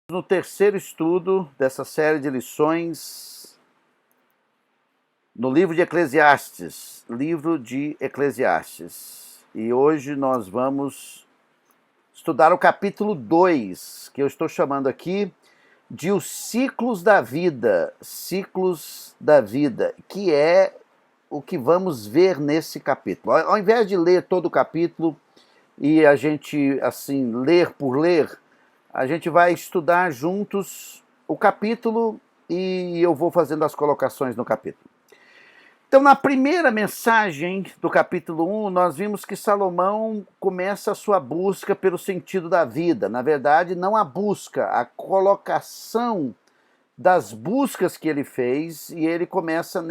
No terceiro estudo dessa série de lições no livro de Eclesiastes, E hoje nós vamos estudar o capítulo 2, que eu estou chamando aqui de os ciclos da vida, que é o que vamos ver nesse capítulo. Ao invés de ler todo o capítulo e a gente, assim, ler por ler, a gente vai estudar juntos o capítulo e eu vou fazendo as colocações no capítulo. Então, na primeira mensagem do capítulo 1, nós vimos que Salomão começa a sua busca pelo sentido da vida. Na verdade, não a busca, a colocação das buscas que ele fez, e ele começa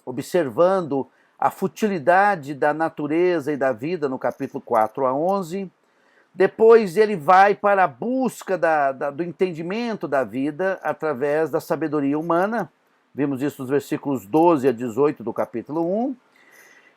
observando a futilidade da natureza e da vida no capítulo 4 a 11. Depois ele vai para a busca do entendimento da vida através da sabedoria humana. Vimos isso nos versículos 12 a 18 do capítulo 1.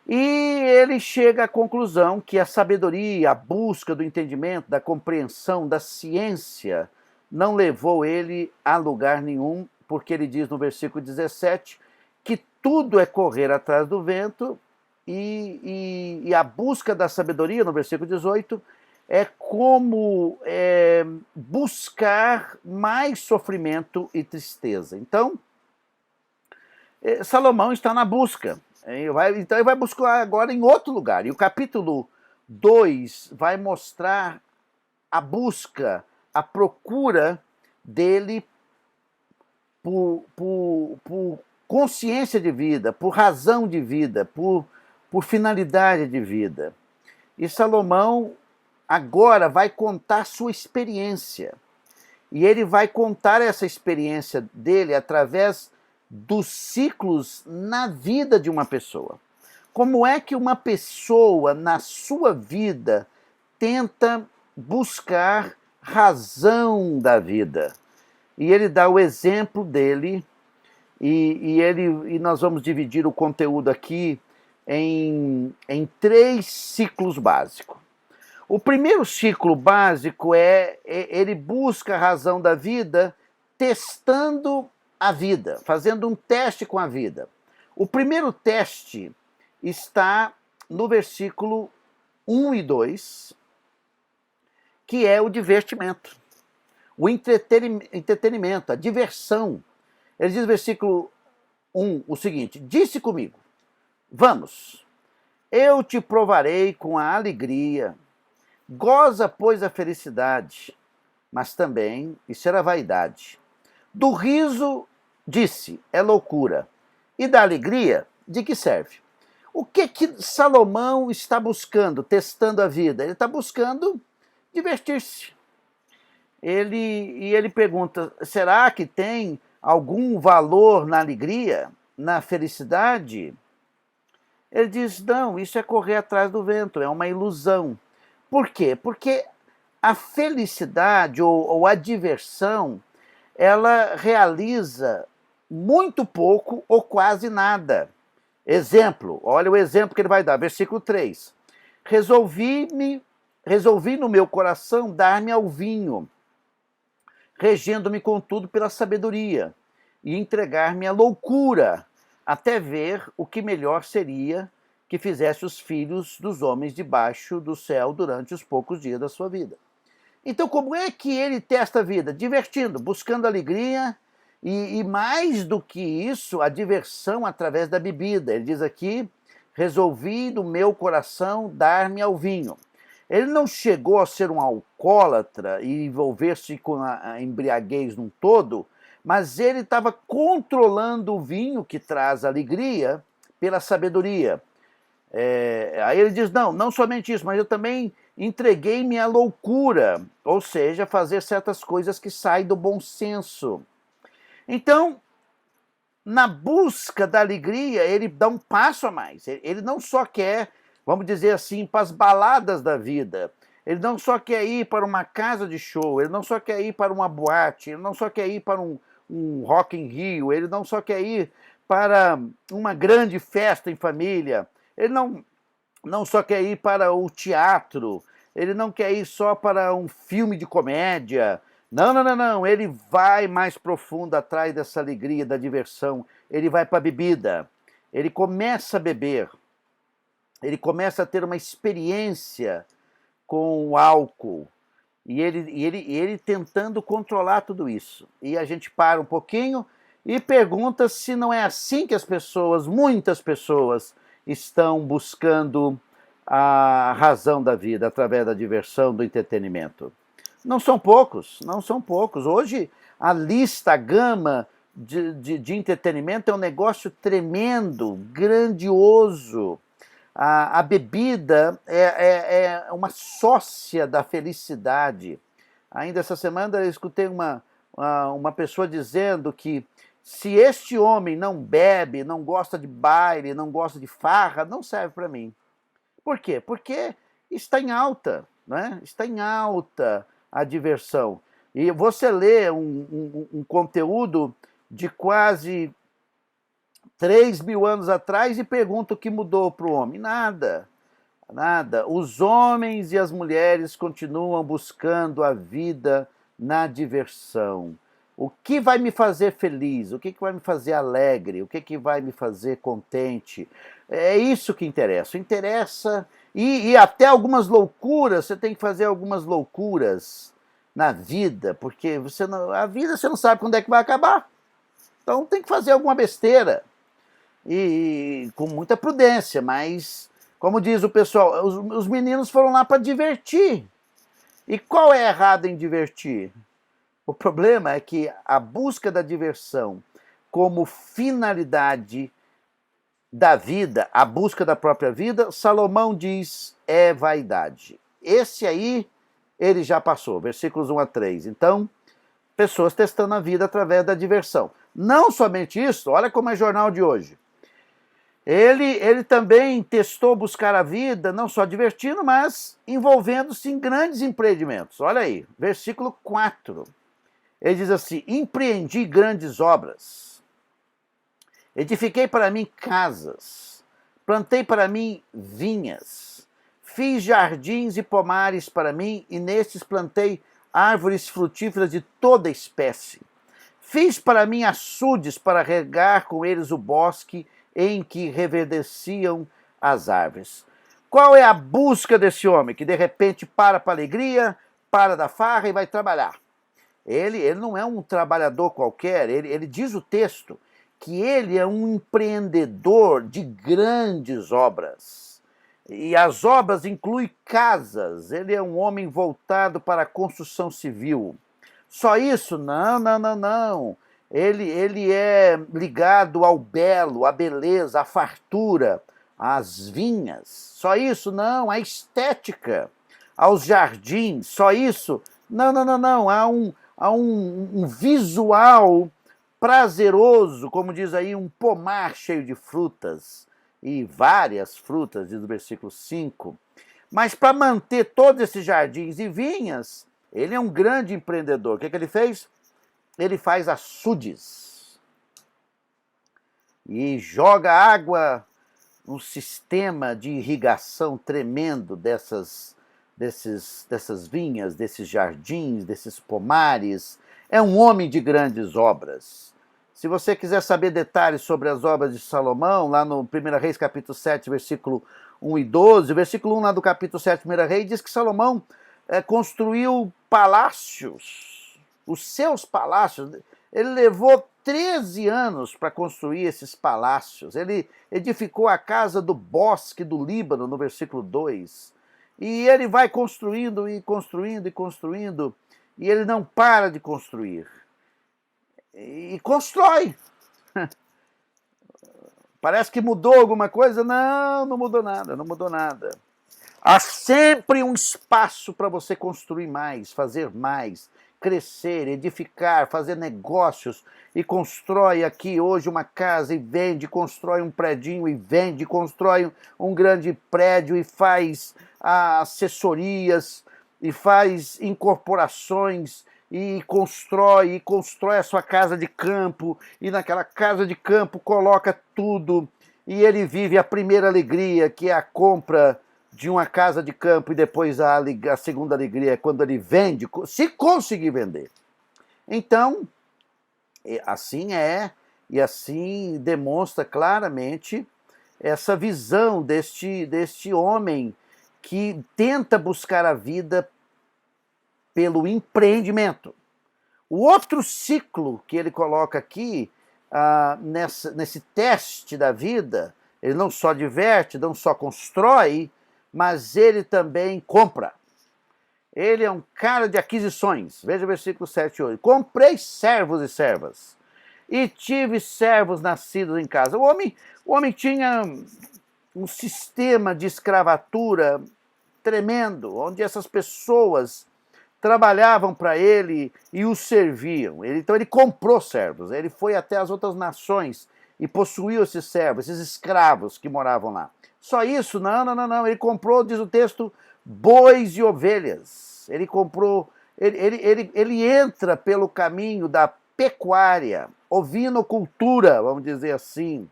E ele chega à conclusão que a sabedoria, a busca do entendimento, da compreensão, da ciência, não levou ele a lugar nenhum, porque ele diz no versículo 17 que tudo é correr atrás do vento, e a busca da sabedoria, no versículo 18, é como buscar mais sofrimento e tristeza. Então, Salomão está na busca. Então ele vai buscar agora em outro lugar. E o capítulo 2 vai mostrar a busca, a procura dele por consciência de vida, por razão de vida, por finalidade de vida. E Salomão agora vai contar sua experiência. E ele vai contar essa experiência dele através dos ciclos na vida de uma pessoa. Como é que uma pessoa, na sua vida, tenta buscar razão da vida? E ele dá o exemplo dele, e nós vamos dividir o conteúdo aqui em 3 ciclos básicos. O primeiro ciclo básico ele busca a razão da vida testando a vida, fazendo um teste com a vida. O primeiro teste está no versículo 1 e 2, que é o divertimento, o entretenimento, a diversão. Ele diz no versículo 1 o seguinte: disse comigo, vamos, eu te provarei com a alegria. Goza, pois, a felicidade, mas também, isso era vaidade. Do riso, disse, é loucura. E da alegria, de que serve? O que Salomão está buscando, testando a vida? Ele está buscando divertir-se. Ele pergunta, será que tem algum valor na alegria, na felicidade? Ele diz, não, isso é correr atrás do vento, é uma ilusão. Por quê? Porque a felicidade ou a diversão, ela realiza muito pouco ou quase nada. Exemplo, olha o exemplo que ele vai dar, versículo 3. Resolvi no meu coração dar-me ao vinho, regendo-me contudo pela sabedoria, e entregar-me à loucura, até ver o que melhor seria que fizesse os filhos dos homens debaixo do céu durante os poucos dias da sua vida. Então, como é que ele testa a vida? Divertindo, buscando alegria e mais do que isso, a diversão através da bebida. Ele diz aqui, resolvi no meu coração dar-me ao vinho. Ele não chegou a ser um alcoólatra e envolver-se com a embriaguez num todo, mas ele estava controlando o vinho que traz alegria pela sabedoria. Aí ele diz, não somente isso, mas eu também entreguei-me à loucura, ou seja, fazer certas coisas que saem do bom senso. Então, na busca da alegria, ele dá um passo a mais. Ele não só quer, vamos dizer assim, para as baladas da vida, ele não só quer ir para uma casa de show, ele não só quer ir para uma boate, ele não só quer ir para um Rock in Rio, ele não só quer ir para uma grande festa em família, ele não só quer ir para o teatro, ele não quer ir só para um filme de comédia, Não, não, não, não. Ele vai mais profundo atrás dessa alegria, da diversão. Ele vai para a bebida. Ele começa a beber. Ele começa a ter uma experiência com o álcool. E ele tentando controlar tudo isso. E a gente para um pouquinho e pergunta se não é assim que as pessoas, muitas pessoas, estão buscando a razão da vida através da diversão, do entretenimento. Não são poucos, não são poucos. Hoje, a lista, a gama de entretenimento é um negócio tremendo, grandioso. A bebida é uma sócia da felicidade. Ainda essa semana eu escutei uma pessoa dizendo que se este homem não bebe, não gosta de baile, não gosta de farra, não serve para mim. Por quê? Porque está em alta, né? Está em alta a diversão. E você lê um conteúdo de quase 3.000 anos atrás e pergunta o que mudou para o homem. Nada, nada. Os homens e as mulheres continuam buscando a vida na diversão. O que vai me fazer feliz? O que vai me fazer alegre? O que vai me fazer contente? É isso que interessa. Interessa e até algumas loucuras. Você tem que fazer algumas loucuras na vida, porque a vida você não sabe quando é que vai acabar. Então tem que fazer alguma besteira e com muita prudência, mas como diz o pessoal, os meninos foram lá para divertir. E qual é errado em divertir? O problema é que a busca da diversão como finalidade da vida, a busca da própria vida, Salomão diz, é vaidade. Esse aí, ele já passou, versículos 1 a 3. Então, pessoas testando a vida através da diversão. Não somente isso, olha como é o jornal de hoje. Ele também testou buscar a vida, não só divertindo, mas envolvendo-se em grandes empreendimentos. Olha aí, versículo 4. Ele diz assim, empreendi grandes obras, edifiquei para mim casas, plantei para mim vinhas, fiz jardins e pomares para mim, e nestes plantei árvores frutíferas de toda espécie. Fiz para mim açudes para regar com eles o bosque em que reverdeciam as árvores. Qual é a busca desse homem que de repente para a alegria, para da farra e vai trabalhar? Ele não é um trabalhador qualquer, ele diz o texto que ele é um empreendedor de grandes obras. E as obras incluem casas, ele é um homem voltado para a construção civil. Só isso? Não, não, não, não. Ele é ligado ao belo, à beleza, à fartura, às vinhas. Só isso? Não. À estética, aos jardins. Só isso? Não, não, não, não. Há um visual prazeroso, como diz aí, um pomar cheio de frutas, e várias frutas, diz o versículo 5. Mas para manter todos esses jardins e vinhas, ele é um grande empreendedor. O que ele fez? Ele faz açudes e joga água num sistema de irrigação tremendo dessas vinhas, desses jardins, desses pomares. É um homem de grandes obras. Se você quiser saber detalhes sobre as obras de Salomão, lá no 1 Reis capítulo 7, versículo 1 e 12, o versículo 1 lá do capítulo 7, 1 Reis, diz que Salomão construiu palácios, os seus palácios. Ele levou 13 anos para construir esses palácios. Ele edificou a casa do bosque do Líbano, no versículo 2. E ele vai construindo e construindo e construindo, e ele não para de construir. E constrói. Parece que mudou alguma coisa? Não, não mudou nada, não mudou nada. Há sempre um espaço para você construir mais, fazer mais, crescer, edificar, fazer negócios, e constrói aqui hoje uma casa e vende, constrói um predinho e vende, constrói um grande prédio e faz assessorias e faz incorporações e constrói a sua casa de campo, e naquela casa de campo coloca tudo, e ele vive a primeira alegria, que é a compra de uma casa de campo e depois a segunda alegria é quando ele vende, se conseguir vender. Então, assim é, e assim demonstra claramente essa visão deste homem que tenta buscar a vida pelo empreendimento. O outro ciclo que ele coloca aqui, nesse teste da vida, ele não só diverte, não só constrói, mas ele também compra. Ele é um cara de aquisições. Veja o versículo 7 e 8. Comprei servos e servas, e tive servos nascidos em casa. O homem tinha um sistema de escravatura tremendo, onde essas pessoas trabalhavam para ele e o serviam. Então ele comprou servos, ele foi até as outras nações e possuiu esses servos, esses escravos que moravam lá. Só isso? Não. Ele comprou, diz o texto, bois e ovelhas. Ele comprou, ele entra pelo caminho da pecuária, ovinocultura, vamos dizer assim.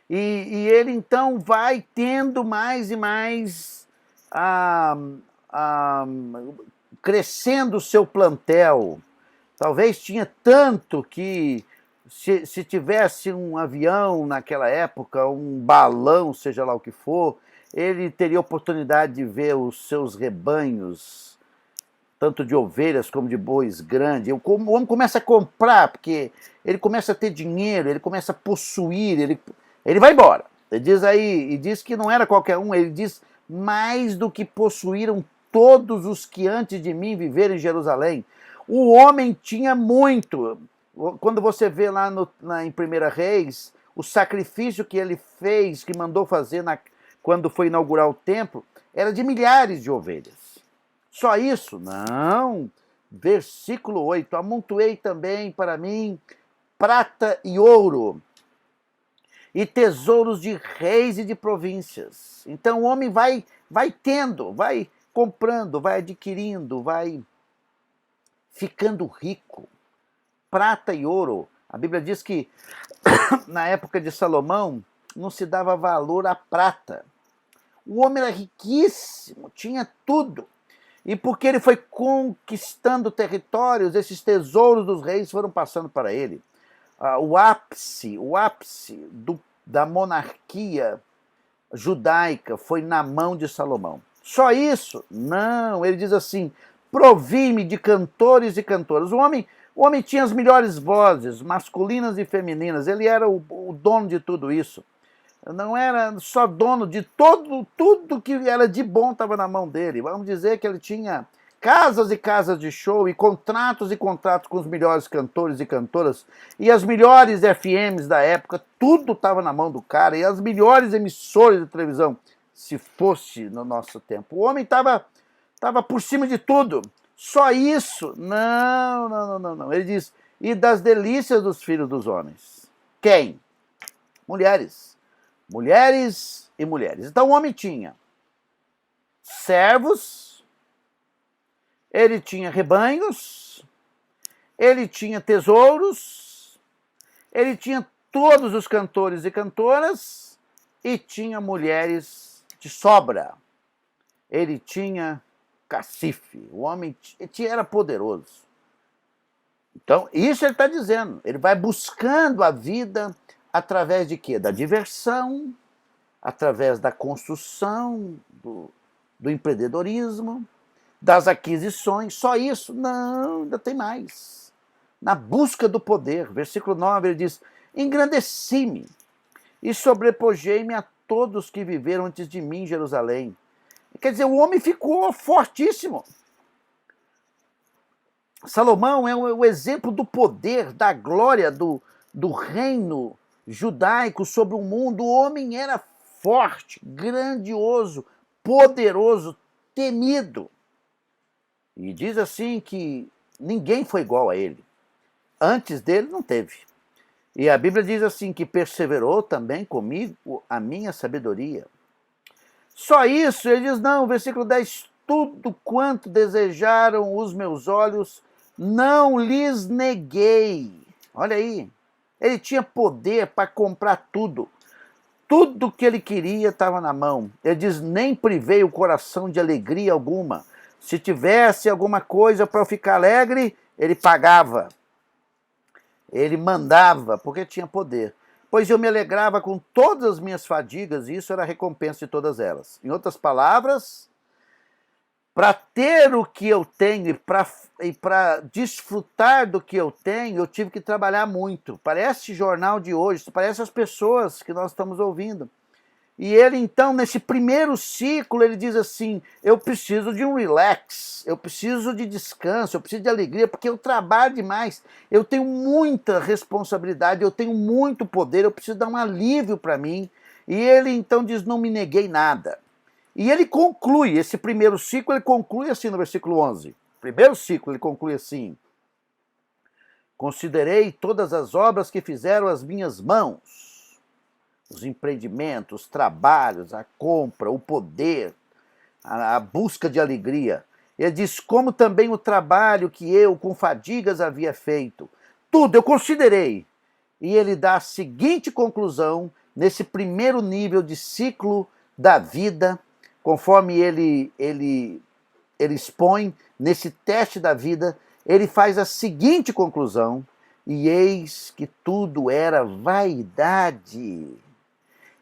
E ele então vai tendo mais e mais crescendo o seu plantel. Talvez tinha tanto que, se tivesse um avião naquela época, um balão, seja lá o que for, ele teria oportunidade de ver os seus rebanhos, tanto de ovelhas como de bois grandes. O homem começa a comprar, porque ele começa a ter dinheiro, ele começa a possuir, ele vai embora. Ele diz aí, e diz que não era qualquer um, ele diz mais do que possuíram todos os que antes de mim viveram em Jerusalém. O homem tinha muito. Quando você vê lá em 1 Reis, o sacrifício que ele fez, que mandou fazer quando foi inaugurar o templo, era de milhares de ovelhas. Só isso? Não. Versículo 8. Amontoei também para mim prata e ouro, e tesouros de reis e de províncias. Então o homem vai tendo, vai comprando, vai adquirindo, vai ficando rico. Prata e ouro. A Bíblia diz que na época de Salomão não se dava valor à prata. O homem era riquíssimo, tinha tudo. E porque ele foi conquistando territórios, esses tesouros dos reis foram passando para ele. O ápice da monarquia judaica foi na mão de Salomão. Só isso? Não, ele diz assim, provi-me de cantores e cantoras. O homem tinha as melhores vozes, masculinas e femininas, ele era o dono de tudo isso. Não era só dono de tudo que era de bom estava na mão dele. Vamos dizer que ele tinha casas e casas de show e contratos com os melhores cantores e cantoras e as melhores FMs da época, tudo estava na mão do cara, e as melhores emissoras de televisão, se fosse no nosso tempo. O homem estava por cima de tudo. Só isso? Não. Ele diz, e das delícias dos filhos dos homens. Quem? Mulheres. Mulheres e mulheres. Então o homem tinha servos, ele tinha rebanhos, ele tinha tesouros, ele tinha todos os cantores e cantoras e tinha mulheres de sobra. Ele tinha cacife. O homem era poderoso. Então, isso ele está dizendo. Ele vai buscando a vida através de quê? Da diversão, através da construção, do empreendedorismo, das aquisições. Só isso? Não, ainda tem mais. Na busca do poder. Versículo 9, ele diz, engrandeci-me e sobrepujei-me a todos que viveram antes de mim em Jerusalém. Quer dizer, o homem ficou fortíssimo. Salomão é o exemplo do poder, da glória do reino judaico sobre o mundo. O homem era forte, grandioso, poderoso, temido. E diz assim que ninguém foi igual a ele. Antes dele não teve. E a Bíblia diz assim que perseverou também comigo a minha sabedoria. Só isso, ele diz, não, versículo 10, tudo quanto desejaram os meus olhos, não lhes neguei. Olha aí, ele tinha poder para comprar tudo. Tudo que ele queria estava na mão. Ele diz, nem privei o coração de alegria alguma. Se tivesse alguma coisa para eu ficar alegre, ele pagava. Ele mandava, porque tinha poder. Pois eu me alegrava com todas as minhas fadigas, e isso era a recompensa de todas elas. Em outras palavras, para ter o que eu tenho e para desfrutar do que eu tenho, eu tive que trabalhar muito. Parece jornal de hoje, parece as pessoas que nós estamos ouvindo. E ele, então, nesse primeiro ciclo, ele diz assim, eu preciso de um relax, eu preciso de descanso, eu preciso de alegria, porque eu trabalho demais, eu tenho muita responsabilidade, eu tenho muito poder, eu preciso dar um alívio para mim. E ele, então, diz, não me neguei nada. E ele conclui, esse primeiro ciclo, ele conclui assim no versículo 11. Primeiro ciclo, ele conclui assim, considerei todas as obras que fizeram as minhas mãos, os empreendimentos, os trabalhos, a compra, o poder, a busca de alegria. Ele diz, como também o trabalho que eu com fadigas havia feito. Tudo eu considerei. E ele dá a seguinte conclusão, nesse primeiro nível de ciclo da vida, conforme ele expõe, nesse teste da vida, ele faz a seguinte conclusão, e eis que tudo era vaidade,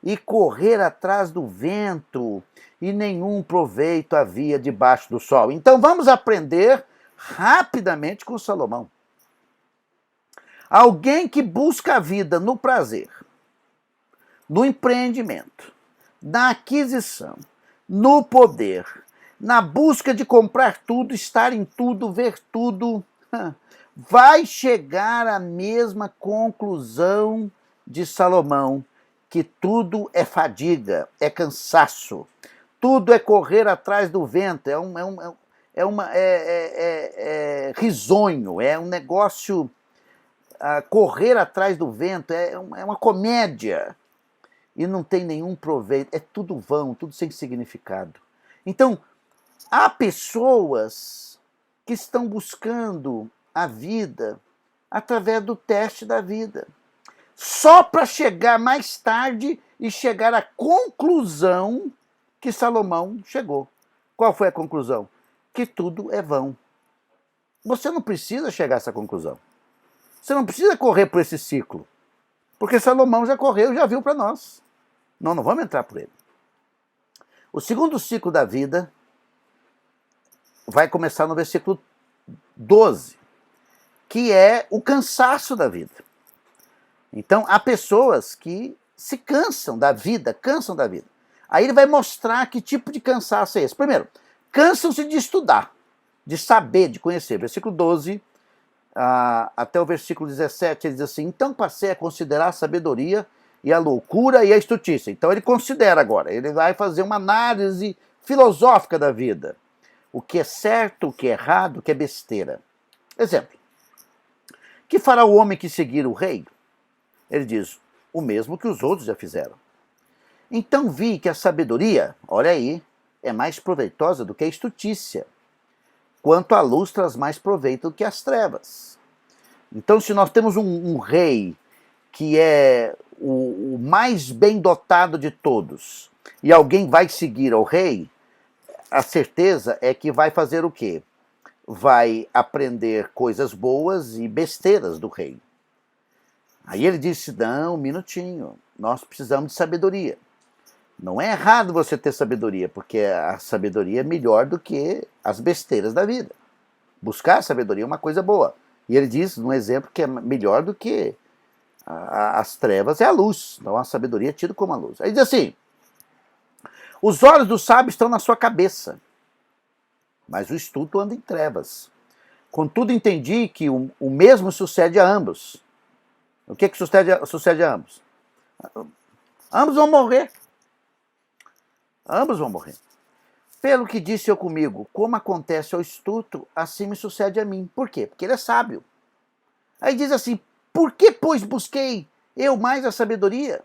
e correr atrás do vento, e nenhum proveito havia debaixo do sol. Então vamos aprender rapidamente com Salomão. Alguém que busca a vida no prazer, no empreendimento, na aquisição, no poder, na busca de comprar tudo, estar em tudo, ver tudo, vai chegar à mesma conclusão de Salomão, que tudo é fadiga, é cansaço, tudo é correr atrás do vento, é risonho, é um negócio, correr atrás do vento, é uma comédia, e não tem nenhum proveito, é tudo vão, tudo sem significado. Então, há pessoas que estão buscando a vida através do teste da vida, só para chegar mais tarde e chegar à conclusão que Salomão chegou. Qual foi a conclusão? Que tudo é vão. Você não precisa chegar a essa conclusão. Você não precisa correr por esse ciclo, porque Salomão já correu, já viu para nós. Nós não vamos entrar por ele. O segundo ciclo da vida vai começar no versículo 12, que é o cansaço da vida. Então, há pessoas que se cansam da vida, Aí ele vai mostrar que tipo de cansaço é esse. Primeiro, cansam-se de estudar, de saber, de conhecer. Versículo 12 até o versículo 17, ele diz assim, então passei a considerar a sabedoria e a loucura e a estutícia. Então ele considera agora, ele vai fazer uma análise filosófica da vida. O que é certo, o que é errado, o que é besteira. Exemplo, que fará o homem que seguir o rei? Ele diz, o mesmo que os outros já fizeram. Então vi que a sabedoria, olha aí, é mais proveitosa do que a estutícia, quanto a luz traz mais proveito do que as trevas. Então, se nós temos um rei que é o mais bem dotado de todos, e alguém vai seguir ao rei, a certeza é que vai fazer o quê? Vai aprender coisas boas e besteiras do rei. Aí ele disse, não, um minutinho, nós precisamos de sabedoria. Não é errado você ter sabedoria, porque a sabedoria é melhor do que as besteiras da vida. Buscar sabedoria é uma coisa boa. E ele diz, num exemplo, que é melhor do que as trevas é a luz. Então a sabedoria é tida como a luz. Aí diz assim, os olhos do sábio estão na sua cabeça, mas o estudo anda em trevas. Contudo entendi que o mesmo sucede a ambos. O que sucede a ambos? Ambos vão morrer. Ambos vão morrer. Pelo que disse eu comigo, como acontece ao estulto, assim me sucede a mim. Por quê? Porque ele é sábio. Aí diz assim, por que, pois, busquei eu mais a sabedoria?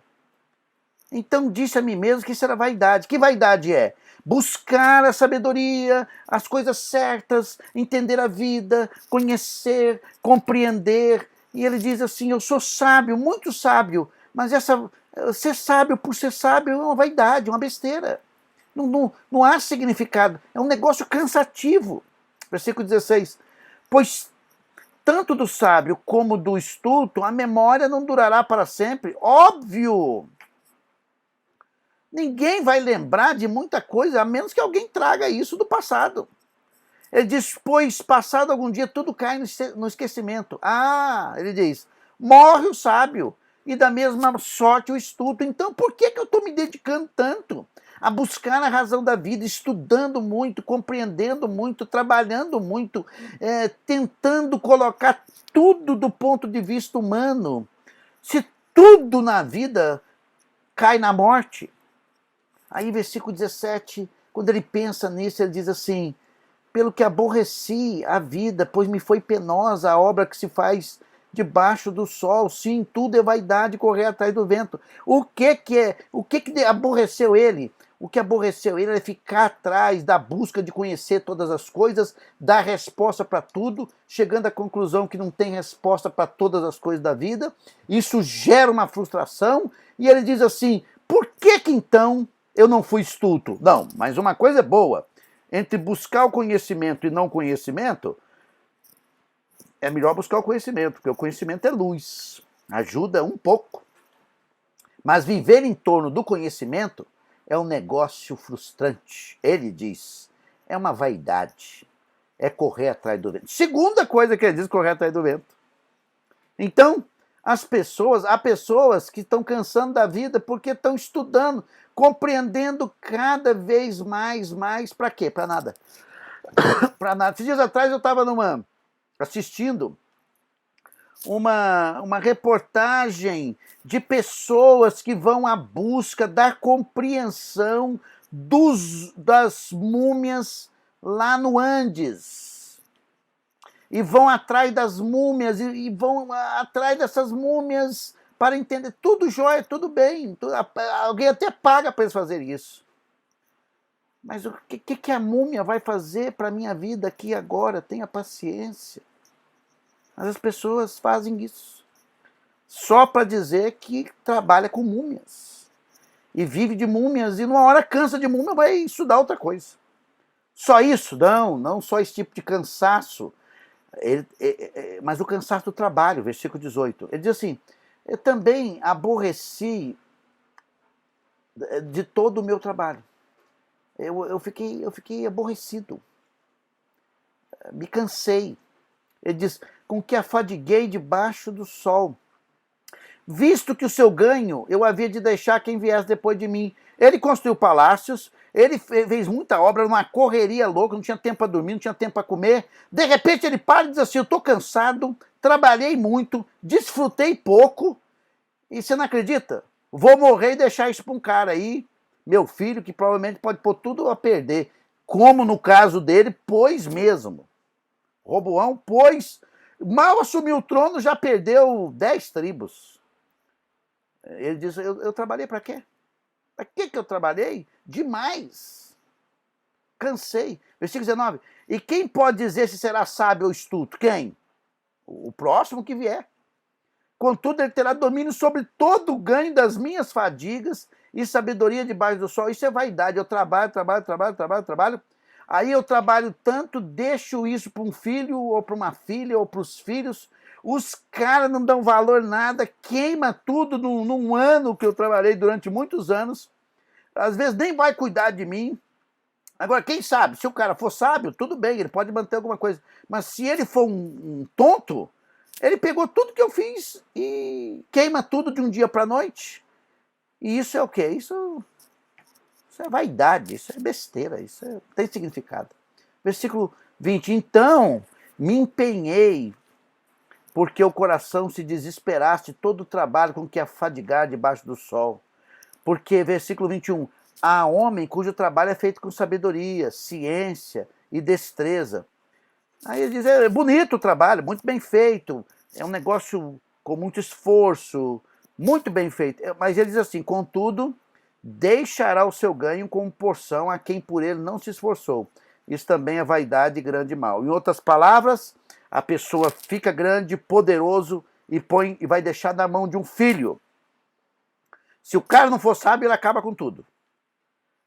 Então disse a mim mesmo que isso era vaidade. Que vaidade é? Buscar a sabedoria, as coisas certas, entender a vida, conhecer, compreender. E ele diz assim, eu sou sábio, muito sábio, mas Ser sábio por ser sábio é uma vaidade, uma besteira. Não há significado. É um negócio cansativo. Versículo 16. Pois tanto do sábio como do estulto, a memória não durará para sempre. Óbvio! Ninguém vai lembrar de muita coisa, a menos que alguém traga isso do passado. Ele diz, pois passado algum dia tudo cai no esquecimento. Ele diz, morre o sábio, e da mesma sorte o estulto. Então por que eu estou me dedicando tanto a buscar a razão da vida, estudando muito, compreendendo muito, trabalhando muito, tentando colocar tudo do ponto de vista humano? Se tudo na vida cai na morte. Aí versículo 17, quando ele pensa nisso, ele diz assim, pelo que aborreci a vida, pois me foi penosa a obra que se faz debaixo do sol. Sim, tudo é vaidade, correr atrás do vento. O que aborreceu ele? O que aborreceu ele é ficar atrás da busca de conhecer todas as coisas, dar resposta para tudo, chegando à conclusão que não tem resposta para todas as coisas da vida. Isso gera uma frustração, e ele diz assim, por que então eu não fui estulto? Não, mas uma coisa é boa, entre buscar o conhecimento e não conhecimento, é melhor buscar o conhecimento, porque o conhecimento é luz, ajuda um pouco. Mas viver em torno do conhecimento é um negócio frustrante. Ele diz, é uma vaidade, é correr atrás do vento. Segunda coisa que ele diz, correr atrás do vento. Então, há pessoas que estão cansando da vida porque estão estudando, compreendendo cada vez mais, para quê? Para nada. Para nada. Esses dias atrás eu estava assistindo uma reportagem de pessoas que vão à busca da compreensão das múmias lá no Andes. E vão atrás das múmias, e vão atrás dessas múmias para entender. Tudo jóia, tudo bem. Alguém até paga para eles fazerem isso. Mas o que a múmia vai fazer para a minha vida aqui agora? Tenha paciência. Mas as pessoas fazem isso só para dizer que trabalha com múmias. E vive de múmias, e numa hora cansa de múmia, vai estudar outra coisa. Só isso? Não só esse tipo de cansaço. Mas o cansaço do trabalho, versículo 18. Ele diz assim, eu também aborreci de todo o meu trabalho. Eu fiquei aborrecido. Me cansei. Ele diz, com que afadiguei debaixo do sol. Visto que o seu ganho eu havia de deixar quem viesse depois de mim. Ele construiu palácios, ele fez muita obra, numa correria louca, não tinha tempo para dormir, não tinha tempo para comer. De repente ele para e diz assim, eu estou cansado, trabalhei muito, desfrutei pouco, e você não acredita? Vou morrer e deixar isso para um cara aí, meu filho, que provavelmente pode pôr tudo a perder. Como no caso dele, pôs mesmo. Roboão pôs, mal assumiu o trono, já perdeu 10 tribos. Ele diz, eu trabalhei para quê? Para que eu trabalhei? Demais. Cansei. Versículo 19. E quem pode dizer se será sábio ou estulto? Quem? O próximo que vier. Contudo, ele terá domínio sobre todo o ganho das minhas fadigas e sabedoria debaixo do sol. Isso é vaidade. Eu trabalho. Aí eu trabalho tanto, deixo isso para um filho, ou para uma filha, ou para os filhos. Os caras não dão valor nada, queima tudo num ano que eu trabalhei durante muitos anos. Às vezes nem vai cuidar de mim. Agora, quem sabe? Se o cara for sábio, tudo bem, ele pode manter alguma coisa. Mas se ele for um tonto, ele pegou tudo que eu fiz e queima tudo de um dia para a noite. E isso é o quê? Isso é vaidade, isso é besteira, isso não tem significado. Versículo 20. Então me empenhei, porque o coração se desesperasse todo o trabalho com que afadigar debaixo do sol. Porque, versículo 21, há homem cujo trabalho é feito com sabedoria, ciência e destreza. Aí ele diz, é bonito o trabalho, muito bem feito, é um negócio com muito esforço, muito bem feito. Mas ele diz assim, contudo, deixará o seu ganho como porção a quem por ele não se esforçou. Isso também é vaidade e grande mal. Em outras palavras, a pessoa fica grande, poderoso e vai deixar na mão de um filho. Se o cara não for sábio, ele acaba com tudo.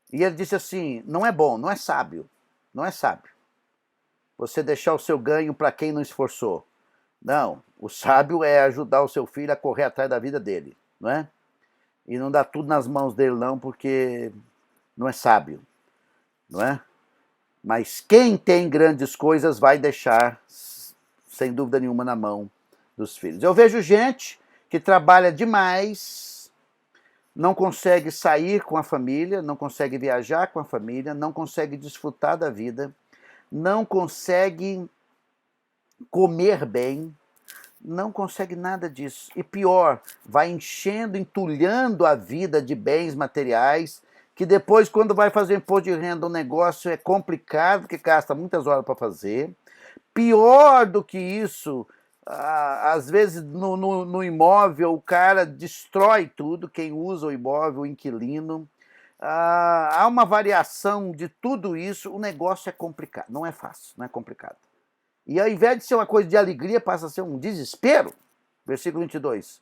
E ele disse assim, não é bom, não é sábio, não é sábio você deixar o seu ganho para quem não esforçou. Não, o sábio é ajudar o seu filho a correr atrás da vida dele, não é? E não dar tudo nas mãos dele não, porque não é sábio, não é? Mas quem tem grandes coisas vai deixar, sem dúvida nenhuma, na mão dos filhos. Eu vejo gente que trabalha demais, não consegue sair com a família, não consegue viajar com a família, não consegue desfrutar da vida, não consegue comer bem, não consegue nada disso. E pior, vai enchendo, entulhando a vida de bens materiais, que depois, quando vai fazer imposto de renda, o negócio é complicado, porque gasta muitas horas para fazer. Pior do que isso, às vezes no imóvel o cara destrói tudo, quem usa o imóvel, o inquilino. Há uma variação de tudo isso, o negócio é complicado, não é fácil, não é complicado. E ao invés de ser uma coisa de alegria, passa a ser um desespero. Versículo 22.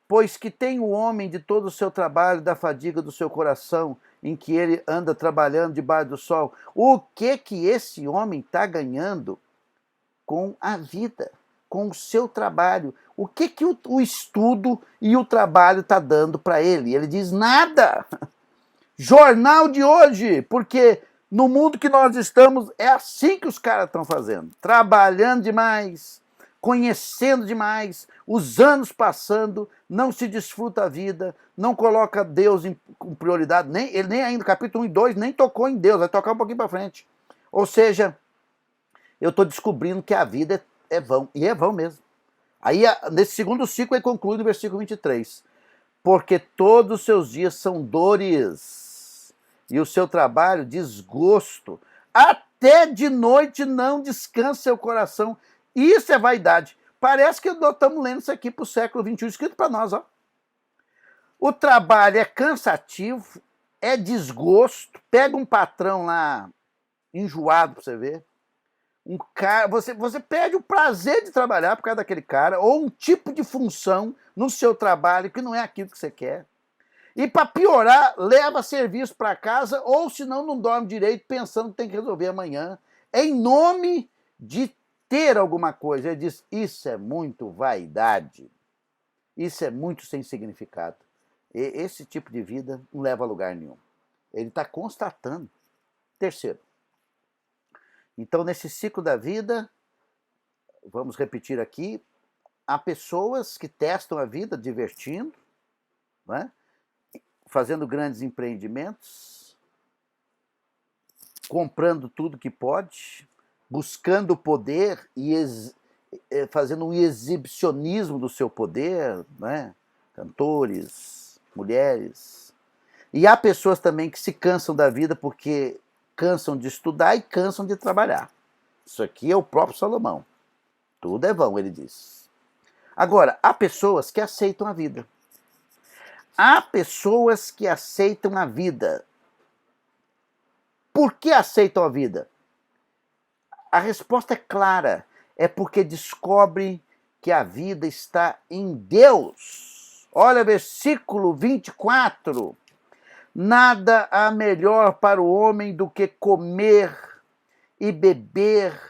Pois que tem o homem de todo o seu trabalho, da fadiga do seu coração, em que ele anda trabalhando debaixo do sol. O que esse homem está ganhando com a vida, com o seu trabalho? O que o estudo e o trabalho está dando para ele? Ele diz nada. Jornal de hoje, porque no mundo que nós estamos é assim que os caras estão fazendo, trabalhando demais, conhecendo demais, os anos passando, não se desfruta a vida, não coloca Deus com prioridade, ele nem ainda, capítulo 1 e 2, nem tocou em Deus, vai tocar um pouquinho para frente. Ou seja, eu estou descobrindo que a vida é vão, e é vão mesmo. Aí, nesse segundo ciclo, ele conclui no versículo 23. Porque todos os seus dias são dores, e o seu trabalho desgosto. Até de noite não descansa seu coração. Isso é vaidade. Parece que nós estamos lendo isso aqui para o século XXI, escrito para nós. Ó. O trabalho é cansativo, é desgosto. Pega um patrão lá enjoado para você ver. Um cara, você perde o prazer de trabalhar por causa daquele cara, ou um tipo de função no seu trabalho que não é aquilo que você quer. E para piorar, leva serviço para casa, ou senão não dorme direito, pensando que tem que resolver amanhã, em nome de ter alguma coisa. Ele diz, isso é muito vaidade, isso é muito sem significado. E esse tipo de vida não leva a lugar nenhum. Ele está constatando. Terceiro, então nesse ciclo da vida, vamos repetir aqui, há pessoas que testam a vida divertindo, não é? Fazendo grandes empreendimentos, comprando tudo que pode, buscando poder e fazendo um exibicionismo do seu poder, né? Cantores, mulheres. E há pessoas também que se cansam da vida porque cansam de estudar e cansam de trabalhar. Isso aqui é o próprio Salomão. Tudo é vão, ele diz. Agora, há pessoas que aceitam a vida. Há pessoas que aceitam a vida. Por que aceitam a vida? A resposta é clara. É porque descobrem que a vida está em Deus. Olha, versículo 24. Nada há melhor para o homem do que comer e beber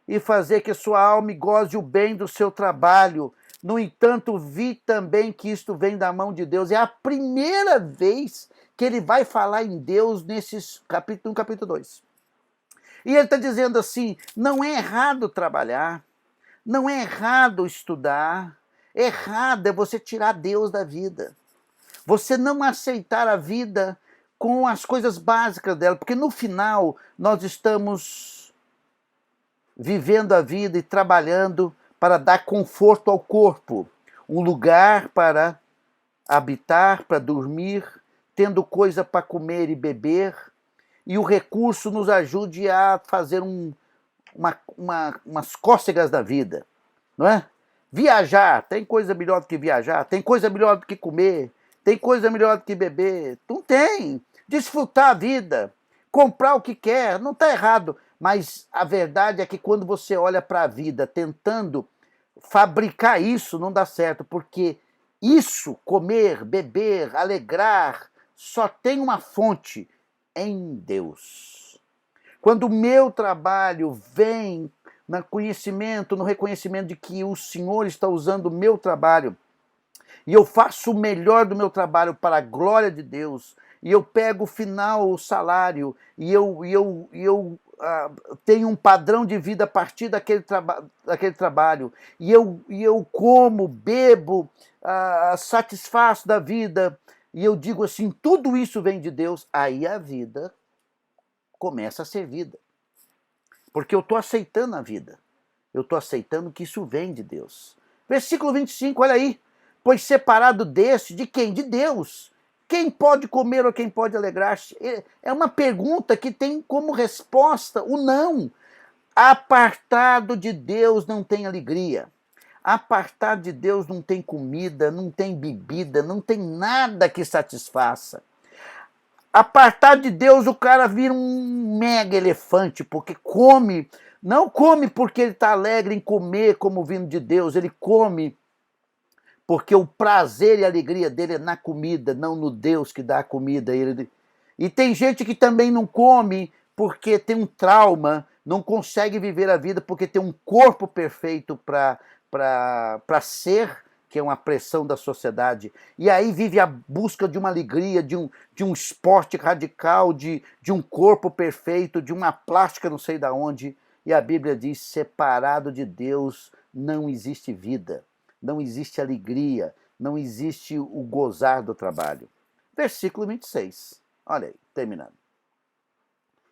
e fazer que sua alma goze o bem do seu trabalho. No entanto, vi também que isto vem da mão de Deus. É a primeira vez que ele vai falar em Deus nesses capítulo 1, capítulo 2. E ele está dizendo assim, não é errado trabalhar, não é errado estudar, errado é você tirar Deus da vida. Você não aceitar a vida com as coisas básicas dela, porque no final nós estamos vivendo a vida e trabalhando para dar conforto ao corpo, um lugar para habitar, para dormir, tendo coisa para comer e beber, e o recurso nos ajude a fazer umas cócegas da vida, não é? Viajar, tem coisa melhor do que viajar, tem coisa melhor do que comer, tem coisa melhor do que beber, não tem. Desfrutar a vida, comprar o que quer, não está errado, mas a verdade é que quando você olha para a vida tentando fabricar isso, não dá certo, porque Isso, comer, beber, alegrar, só tem uma fonte: em Deus. Quando o meu trabalho vem no reconhecimento de que o Senhor está usando o meu trabalho, e eu faço o melhor do meu trabalho para a glória de Deus, e eu pego o final, o salário, e eu tenho um padrão de vida a partir daquele trabalho, e eu como, bebo, satisfaço da vida, e eu digo assim, tudo isso vem de Deus, aí a vida começa a ser vida. Porque eu estou aceitando a vida. Eu estou aceitando que isso vem de Deus. Versículo 25, olha aí. Pois separado deste, de quem? De Deus. Quem pode comer ou quem pode alegrar-se? É uma pergunta que tem como resposta o não. Apartado de Deus não tem alegria. Apartado de Deus não tem comida, não tem bebida, não tem nada que satisfaça. Apartado de Deus, o cara vira um mega elefante, porque come, não come porque ele está alegre em comer como vindo de Deus, ele come porque o prazer e a alegria dele é na comida, não no Deus que dá a comida. E tem gente que também não come porque tem um trauma, não consegue viver a vida porque tem um corpo perfeito para ser, que é uma pressão da sociedade, e aí vive a busca de uma alegria, de um esporte radical, de um corpo perfeito, de uma plástica não sei de onde, e a Bíblia diz, separado de Deus não existe vida, não existe alegria, não existe o gozar do trabalho. Versículo 26, olha aí, terminando.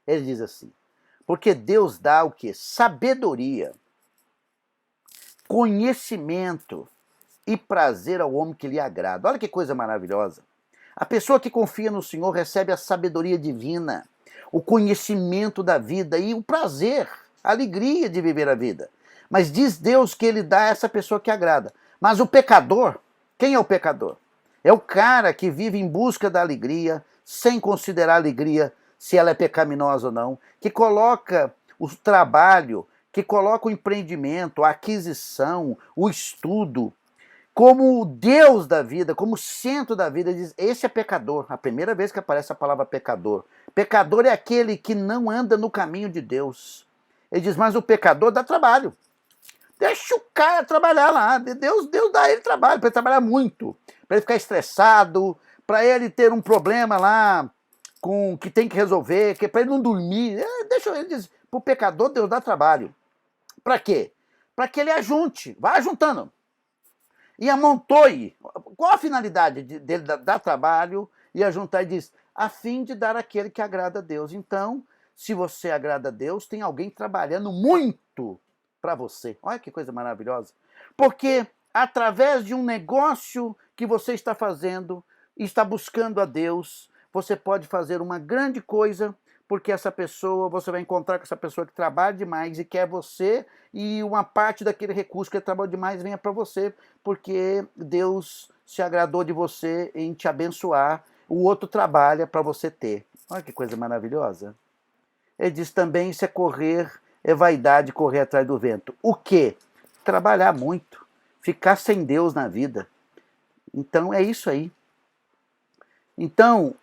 Ele diz assim, porque Deus dá o quê? Sabedoria, conhecimento e prazer ao homem que lhe agrada. Olha que coisa maravilhosa. A pessoa que confia no Senhor recebe a sabedoria divina, o conhecimento da vida e o prazer, a alegria de viver a vida. Mas diz Deus que ele dá a essa pessoa que agrada. Mas o pecador, quem é o pecador? É o cara que vive em busca da alegria, sem considerar a alegria se ela é pecaminosa ou não, que coloca o trabalho, que coloca o empreendimento, a aquisição, o estudo, como o Deus da vida, como o centro da vida. Diz, esse é pecador. A primeira vez que aparece a palavra pecador. Pecador é aquele que não anda no caminho de Deus. Ele diz, mas o pecador dá trabalho. Deixa o cara trabalhar lá. Deus dá a ele trabalho, para ele trabalhar muito, para ele ficar estressado, para ele ter um problema lá com que tem que resolver, para ele não dormir. Deixa ele dizer, para o pecador Deus dá trabalho. Para quê? Para que ele ajunte, vá ajuntando. E amontoe. Qual a finalidade dele dar trabalho e ajuntar? E diz, a fim de dar aquele que agrada a Deus. Então, se você agrada a Deus, tem alguém trabalhando muito para você. Olha que coisa maravilhosa. Porque através de um negócio que você está fazendo, e está buscando a Deus, você pode fazer uma grande coisa, porque essa pessoa, você vai encontrar com essa pessoa que trabalha demais e quer você, e uma parte daquele recurso que ele trabalha demais venha para você, porque Deus se agradou de você em te abençoar, o outro trabalha para você ter. Olha que coisa maravilhosa. Ele diz também, isso é vaidade correr atrás do vento. O quê? Trabalhar muito, ficar sem Deus na vida. Então é isso aí. Então,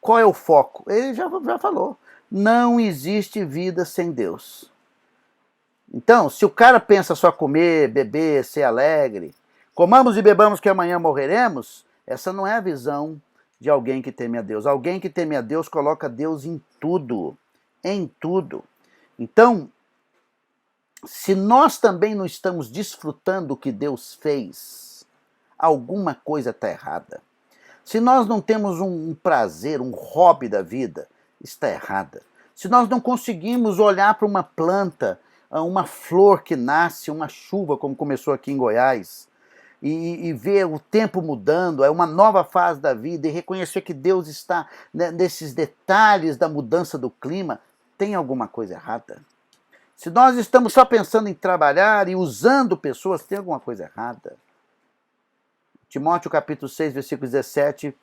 qual é o foco? Ele já falou. Não existe vida sem Deus. Então, se o cara pensa só comer, beber, ser alegre, comamos e bebamos que amanhã morreremos, essa não é a visão de alguém que teme a Deus. Alguém que teme a Deus coloca Deus em tudo. Em tudo. Então, se nós também não estamos desfrutando o que Deus fez, alguma coisa está errada. Se nós não temos um prazer, um hobby da vida, está errada. Se nós não conseguimos olhar para uma planta, uma flor que nasce, uma chuva, como começou aqui em Goiás, e ver o tempo mudando, é uma nova fase da vida, e reconhecer que Deus está nesses detalhes da mudança do clima, tem alguma coisa errada. Se nós estamos só pensando em trabalhar e usando pessoas, tem alguma coisa errada. Timóteo capítulo 6, versículo 17,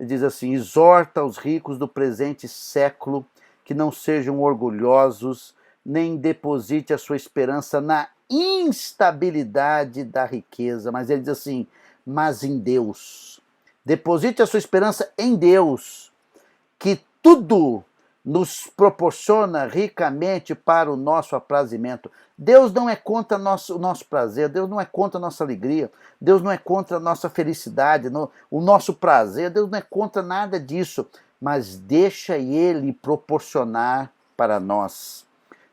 diz assim, exorta os ricos do presente século que não sejam orgulhosos, nem deposite a sua esperança na instabilidade da riqueza. Mas ele diz assim, mas em Deus. Deposite a sua esperança em Deus, que tudo nos proporciona ricamente para o nosso aprazimento. Deus não é contra o nosso prazer, Deus não é contra a nossa alegria, Deus não é contra a nossa felicidade, o nosso prazer, Deus não é contra nada disso, mas deixa Ele proporcionar para nós.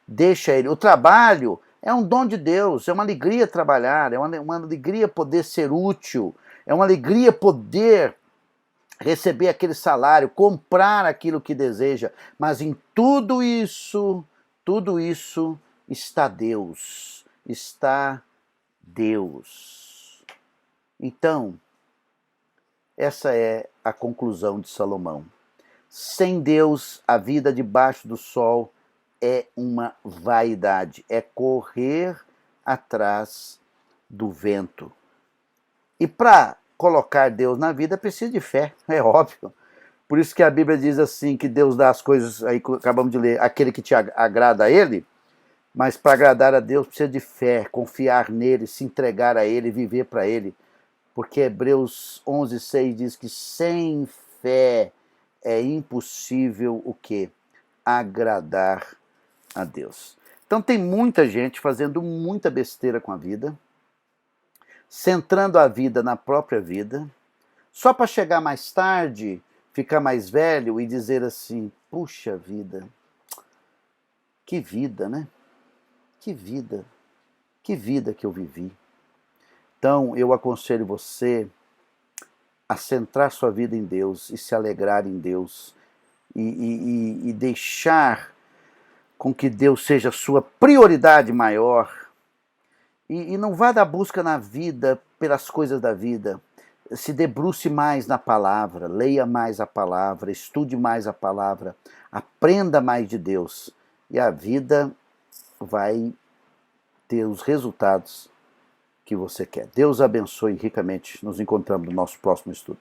Deixa Ele. O trabalho é um dom de Deus, é uma alegria trabalhar, é uma alegria poder ser útil, é uma alegria poder receber aquele salário, comprar aquilo que deseja, mas em tudo isso está Deus, está Deus. Então, essa é a conclusão de Salomão. Sem Deus, a vida debaixo do sol é uma vaidade, é correr atrás do vento. E para colocar Deus na vida precisa de fé, é óbvio. Por isso que a Bíblia diz assim, que Deus dá as coisas, aí acabamos de ler, aquele que te agrada a Ele, mas para agradar a Deus precisa de fé, confiar nele, se entregar a Ele, viver para Ele. Porque Hebreus 11:6 diz que sem fé é impossível o quê? Agradar a Deus. Então tem muita gente fazendo muita besteira com a vida, centrando a vida na própria vida, só para chegar mais tarde, ficar mais velho e dizer assim, puxa vida, que vida, né? Que vida que eu vivi. Então eu aconselho você a centrar sua vida em Deus e se alegrar em Deus e deixar com que Deus seja a sua prioridade maior. E não vá da busca na vida pelas coisas da vida. Se debruce mais na palavra, leia mais a palavra, estude mais a palavra, aprenda mais de Deus. E a vida vai ter os resultados que você quer. Deus abençoe ricamente. Nos encontramos no nosso próximo estudo.